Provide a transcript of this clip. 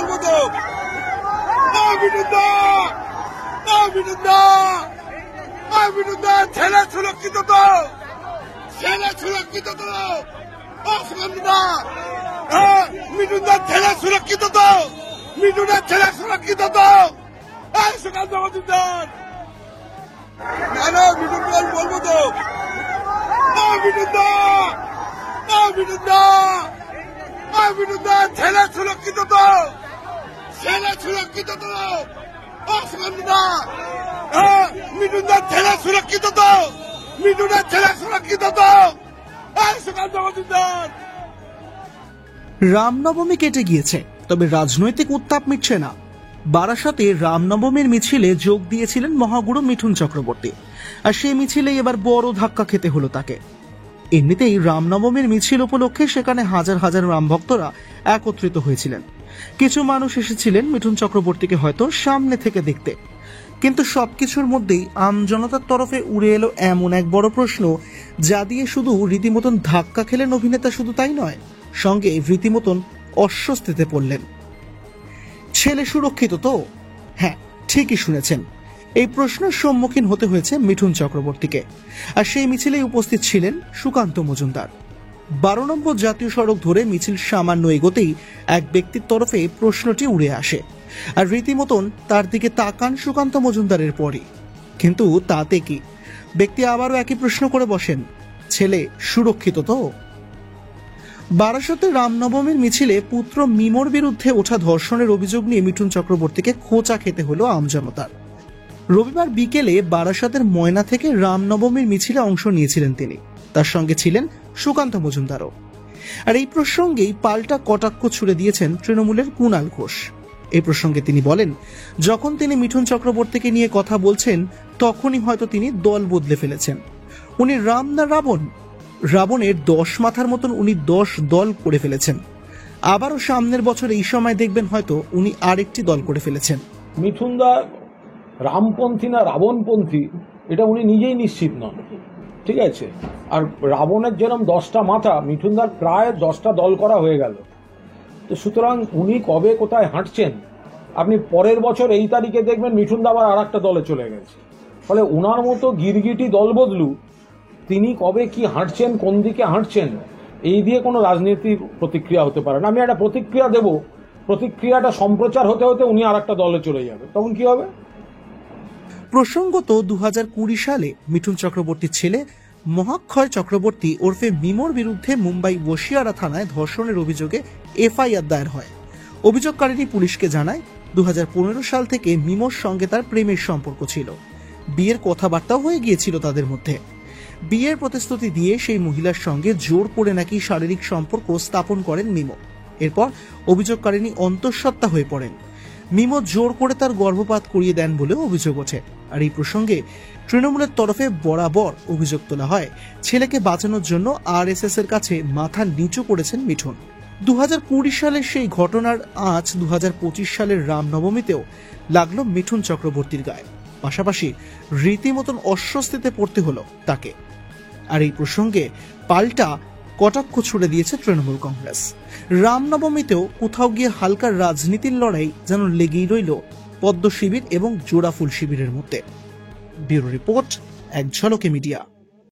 বলবো তো ছেলে সুরক্ষিত তো, ছেলে সুরক্ষিত তো, মিঠুনদার ছেলে সুরক্ষিত তো, মিঠুনের ছেলে সুরক্ষিত তো, সুকান্ত মজুমদার মিঠুন বলবো তো মিঠুনদার ছেলে সুরক্ষিত তো, ছেলে সুরক্ষিত তো, মিঠুনদার ছেলে সুরক্ষিত তো, মিঠুনের ছেলে সুরক্ষিত তো, সুকান্ত মজুমদার। রামনবমী কেটে গিয়েছে, তবে রাজনৈতিক উত্তাপ মিটছে না। বারাসাতে রামনবমীর মিছিলে যোগ দিয়েছিলেন মহাগুরু মিঠুন চক্রবর্তী, আর সেই মিছিলেই এবার বড় ধাক্কা খেতে হলো তাকে। এমনিতেই রামনবমীর মিছিল উপলক্ষে সেখানে হাজার হাজার রাম ভক্তরা একত্রিত হয়েছিলেন। কিছু মানুষ এসেছিলেন মিঠুন চক্রবর্তীকে হয়তো সামনে থেকে দেখতে, কিন্তু সবকিছুর মধ্যেই আমজনতার তরফে উড়ে এলো এমন এক বড় প্রশ্ন, যা দিয়ে শুধু রীতিমতন ধাক্কা খেলেন অভিনেতা, শুধু তাই নয়, সঙ্গে রীতিমতন অস্বস্তিতে পড়লেন। ছেলে সুরক্ষিত তো? হ্যাঁ, ঠিকই শুনেছেন। এই প্রশ্নের সম্মুখীন হতে হয়েছে মিঠুন চক্রবর্তীকে, আর সেই মিছিলেই উপস্থিত ছিলেন সুকান্ত মজুমদার। 12 নম্বর জাতীয় সড়ক ধরে মিছিল সামান্য এগোতেই এক ব্যক্তির তরফে প্রশ্নটি উড়ে আসে, আর রীতিমতন তার দিকে তাকান সুকান্ত মজুমদারের পরই। কিন্তু তাতে কি, ব্যক্তি আবারও একই প্রশ্ন করে বসেন, ছেলে সুরক্ষিত তো? বারাসাতে রামনবমীর মিছিলে পুত্র মিমোর বিরুদ্ধে ওঠা ধর্ষণের অভিযোগ নিয়ে মিঠুন চক্রবর্তীকে খোঁচা খেতে হলো আমজনতার। রবিবার বিকেলে বারাসাতের ময়না থেকে রামনবমীর মিছিলে অংশ নিয়েছিলেন তিনি, তার সঙ্গে ছিলেন সুকান্ত মজুমদারও। আর এই প্রসঙ্গেই পাল্টা কটাক্ষ ছুড়ে দিয়েছেন তৃণমূলের কুণাল ঘোষ। এই প্রসঙ্গে তিনি বলেন, যখন তিনি মিঠুন চক্রবর্তীকে নিয়ে কথা বলছেন তখনই হয়তো তিনি দল বদলে ফেলেছেন। উনি রাম না রাবণ? রাবণের 10 মাথার মতন উনি 10 দল করে ফেলেছেন। আবারও সামনের বছর এই সময় দেখবেন হয়তো উনি আরেকটি দল করে ফেলেছেন। মিঠুনদা রামপন্থী না রাবণপন্থী এটা উনি নিজেই নিশ্চিত নন, ঠিক আছে। আর রাবণের যেরকম 10টা মাথা, মিঠুনদার প্রায় 10টা দল করা হয়ে গেল। তো সুতরাং উনি কবে কোথায় হাঁটছেন, আপনি পরের বছর এই তারিখে দেখবেন মিঠুনদা আবার আর একটা দলে চলে গেছে। ফলে ওনার মতো গিরগিটি দল বদলু তিনি কবে কি হাঁটছেন, কোন দিকে হাঁটছেন, এই দিয়ে কোনো রাজনীতির প্রতিক্রিয়া হতে পারে না। আমি একটা প্রতিক্রিয়া দেব, প্রতিক্রিয়াটা সম্প্রচার হতে হতে উনি আর একটা দলে চলে যাবে, তখন কি হবে? প্রসঙ্গত 2020 সালে মিঠুন চক্রবর্তীর ছেলে মহাক্ষয় চক্রবর্তী ওরফে মিমোর বিরুদ্ধে মুম্বাই ওশিয়ারা থানায় ধর্ষণের অভিযোগে এফআইআর দায়ের হয়। অভিযোগকারী পুলিশকে জানায় 2015 সাল থেকে মিমোর সঙ্গে তার প্রেমের সম্পর্ক ছিল, বিয়ের কথাবার্তাও হয়ে গিয়েছিল তাদের মধ্যে। বিয়ের প্রতিশ্রুতি দিয়ে সেই মহিলার সঙ্গে জোর করে নাকি শারীরিক সম্পর্ক স্থাপন করেন মিমো। এরপর অভিযোগকারিণী অন্তঃসত্ত্বা হয়ে পড়েন। মিমো জোর করে তার গর্ভপাত করিয়ে দেন বলেও অভিযোগ ওঠে। আর এই প্রসঙ্গে তৃণমূলের তরফে বরাবর অভিযোগ তোলা হয়, ছেলেকে বাঁচানোর জন্য আরএসএস এর কাছে মাথা নিচু করেছেন মিঠুন। 2020 সালের সেই ঘটনার আঁচ 2025 সালের রামনবমীতেও লাগলো মিঠুন চক্রবর্তীর গায়ে। পাশাপাশি রীতিমতন অস্বস্তিতে পড়তে হলো তাকে। আর এই প্রসঙ্গে পাল্টা কটাক্ষ ছুড়ে দিয়েছে তৃণমূল কংগ্রেস। রামনবমীতেও কোথাও গিয়ে হালকা রাজনীতির লড়াই যেন লেগেই রইল পদ্ম শিবির এবং জোড়াফুল শিবিরের মধ্যে। ব্যুরো রিপোর্ট, এক ঝলকে মিডিয়া।